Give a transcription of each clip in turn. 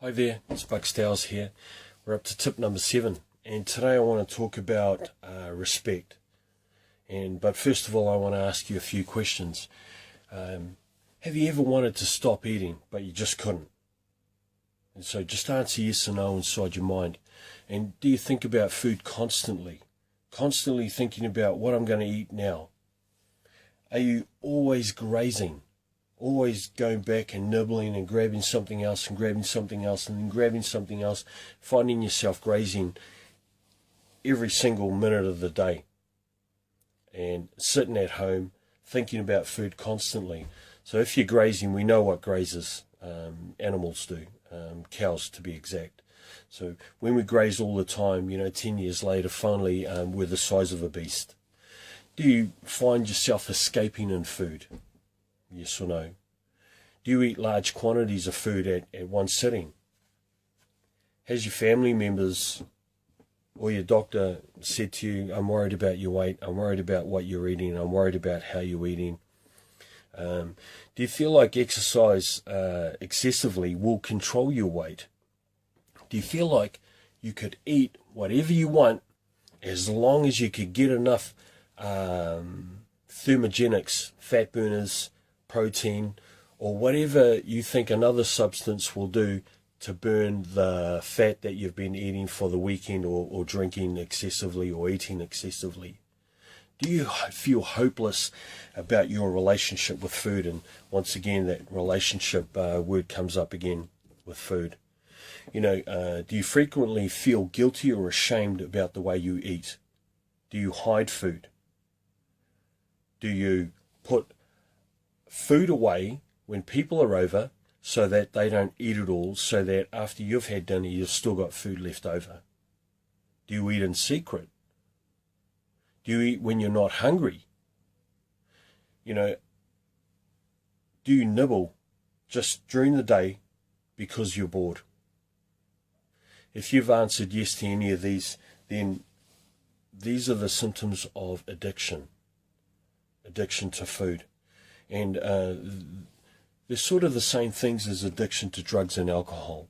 Hi there, it's Buck Stowers here. We're up to tip number 7, and today I want to talk about respect. But first of all, I want to ask you a few questions. Have you ever wanted to stop eating, but you just couldn't? And so just answer yes or no inside your mind. And do you think about food constantly? Constantly thinking about what I'm going to eat now? Are you always grazing? Always going back and nibbling and grabbing something else and grabbing something else and then grabbing something else, finding yourself grazing every single minute of the day and sitting at home thinking about food constantly. So if you're grazing, we know what grazers, animals do, cows to be exact. So when we graze all the time, 10 years later, finally we're the size of a beast. Do you find yourself escaping in food? Yes or no? Do you eat large quantities of food at one sitting? Has your family members or your doctor said to you, I'm worried about your weight, I'm worried about what you're eating, I'm worried about how you're eating? Do you feel like exercise excessively will control your weight? Do you feel like you could eat whatever you want as long as you could get enough thermogenics, fat burners, protein, or whatever you think another substance will do to burn the fat that you've been eating for the weekend, or drinking excessively or eating excessively? Do you feel hopeless about your relationship with food? And once again, that relationship word comes up again with food. Do you frequently feel guilty or ashamed about the way you eat? Do you hide food? Do you put food away when people are over so that they don't eat it all, so that after you've had dinner you've still got food left over? Do you eat in secret? Do you eat when you're not hungry? Do you nibble just during the day because you're bored? If you've answered yes to any of these, then these are the symptoms of addiction to food. And they're sort of the same things as addiction to drugs and alcohol.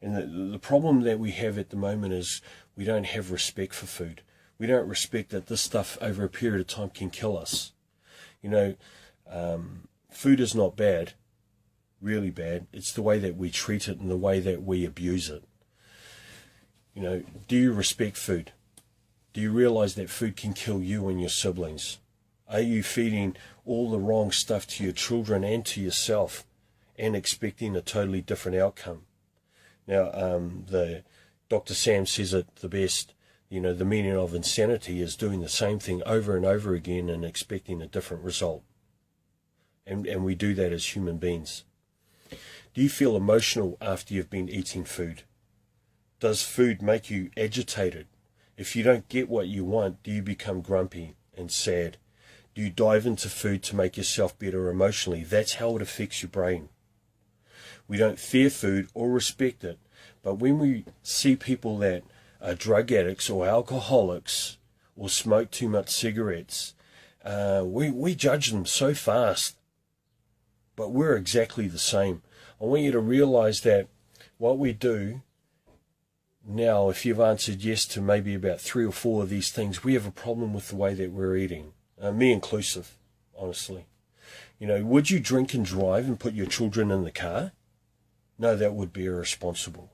And the problem that we have at the moment is we don't have respect for food. We don't respect that this stuff over a period of time can kill us. Food is not bad, really bad. It's the way that we treat it and the way that we abuse it. Do you respect food? Do you realize that food can kill you and your siblings? Are you feeding all the wrong stuff to your children and to yourself and expecting a totally different outcome? Now, the Dr. Sam says it the best. The meaning of insanity is doing the same thing over and over again and expecting a different result. And we do that as human beings. Do you feel emotional after you've been eating food? Does food make you agitated? If you don't get what you want, do you become grumpy and sad? Do you dive into food to make yourself better emotionally? That's how it affects your brain. We don't fear food or respect it, but when we see people that are drug addicts or alcoholics or smoke too much cigarettes, we judge them so fast. But we're exactly the same. I want you to realize that what we do now, if you've answered yes to maybe about 3 or 4 of these things, we have a problem with the way that we're eating. Me inclusive, honestly. Would you drink and drive and put your children in the car? No, that would be irresponsible.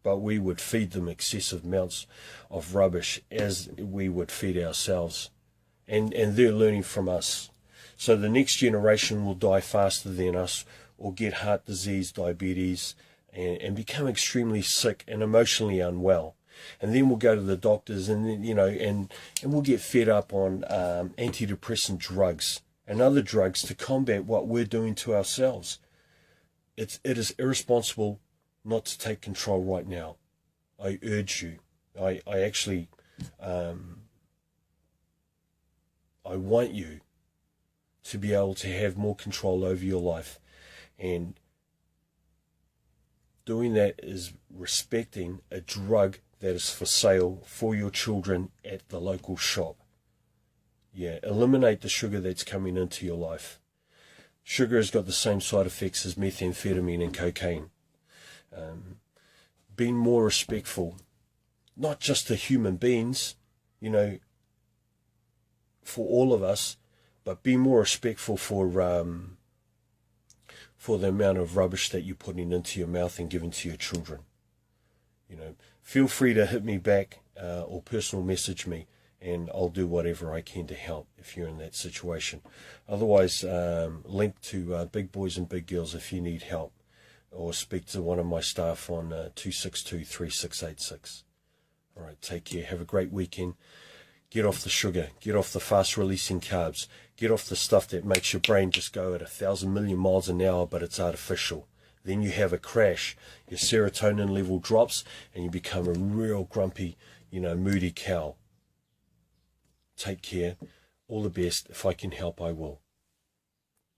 But we would feed them excessive amounts of rubbish as we would feed ourselves. And they're learning from us. So the next generation will die faster than us, or get heart disease, diabetes, and become extremely sick and emotionally unwell. And then we'll go to the doctors, and then, and we'll get fed up on antidepressant drugs and other drugs to combat what we're doing to ourselves. It is irresponsible not to take control right now. I urge you. I actually, I want you to be able to have more control over your life. And doing that is respecting a drug that is for sale for your children at the local shop. Eliminate the sugar that's coming into your life. Sugar has got the same side effects as methamphetamine and cocaine. Being more respectful, not just to human beings, you know, for all of us, but be more respectful for the amount of rubbish that you're putting into your mouth and giving to your children. You know, feel free to hit me back or personal message me, and I'll do whatever I can to help if you're in that situation. Otherwise, link to Big Boys and Big Girls if you need help, or speak to one of my staff on 262-3686. All right, take care. Have a great weekend. Get off the sugar. Get off the fast-releasing carbs. Get off the stuff that makes your brain just go at 1,000 million miles an hour, but it's artificial. Then you have a crash. Your serotonin level drops, and you become a real grumpy, you know, moody cow. Take care. All the best. If I can help, I will.